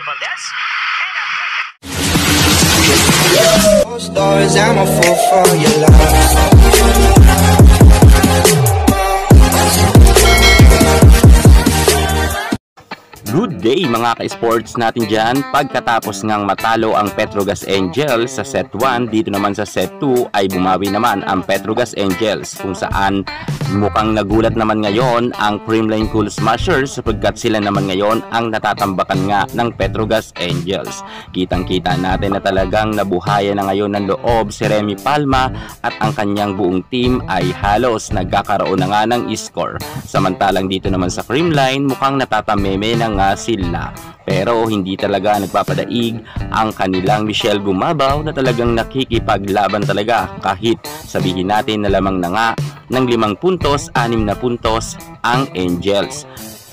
Valdez. Stars, I'm a fool for your love. Good day mga ka-sports natin dyan. Pagkatapos ngang matalo ang Petrogas Angels sa set 1, dito naman sa set 2 ay bumawi naman ang Petrogas Angels, kung saan mukhang nagulat naman ngayon ang Creamline Cool Smashers sapagkat sila naman ngayon ang natatambakan nga ng Petrogas Angels. Kitang-kita natin na talagang nabuhayan na ngayon ng loob si Remy Palma at ang kanyang buong team ay halos nagkakaroon na nga ng score. Samantalang dito naman sa Creamline mukhang natatameme na nga sila. Pero hindi talaga nagpapadaig ang kanilang Michelle Gumabaw na talagang nakikipaglaban talaga kahit sabihin natin na lamang na nga ng 5 puntos, 6 na puntos ang Angels.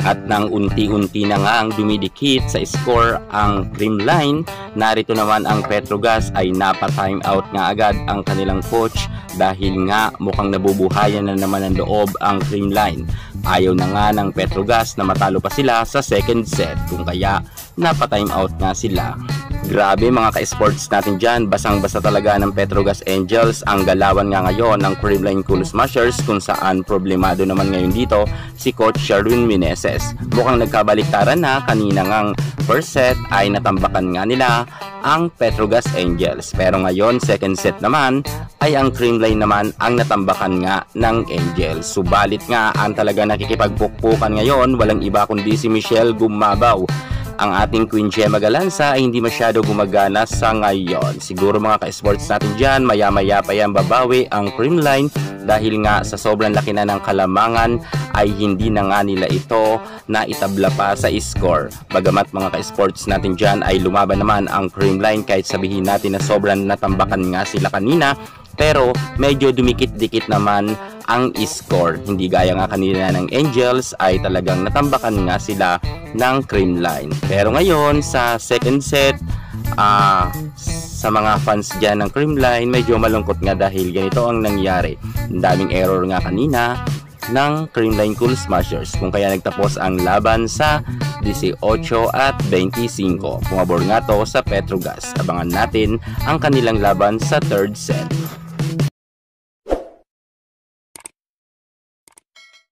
At nang unti-unti na nga ang dumidikit sa score ang Creamline, narito naman ang Petrogas ay napa-time out nga agad ang kanilang coach dahil nga mukhang nabubuhayan na naman ang loob ang Creamline. Ayaw na nga ng Petrogas na matalo pa sila sa second set, kung kaya napa-time out nga sila. Grabe mga ka-sports natin dyan, basang-basa talaga ng Petrogas Angels. Ang galawan nga ngayon ng Creamline Cool Smashers, kung saan problemado naman ngayon dito si Coach Sherwin Meneses. Mukhang nagkabaliktaran na, kanina ngang first set ay natambakan nga nila ang Petrogas Angels. Pero ngayon second set naman ay ang Creamline naman ang natambakan nga ng Angels. Subalit nga ang talaga nakikipagpukpukan ngayon, walang iba kundi si Michelle Gumabaw. Ang ating Queen Gemma Galanza ay hindi masyado gumagana sa ngayon. Siguro mga ka-sports natin dyan, maya-maya pa yan babawi ang Creamline dahil nga sa sobrang laki na ng kalamangan ay hindi na nga nila ito na itabla pa sa score. Bagamat mga ka-sports natin dyan ay lumaban naman ang Creamline kahit sabihin natin na sobrang natambakan nga sila kanina, pero medyo dumikit-dikit naman ang score. Hindi gaya nga kanina ng Angels ay talagang natambakan nga sila ng Creamline. Pero ngayon sa second set, sa mga fans dyan ng Creamline, medyo malungkot nga dahil ganito ang nangyari. Ang daming error nga kanina ng Creamline Cool Smashers, kung kaya nagtapos ang laban sa 18 at 25. Pumabor nga to sa Petrogas. Abangan natin ang kanilang laban sa third set.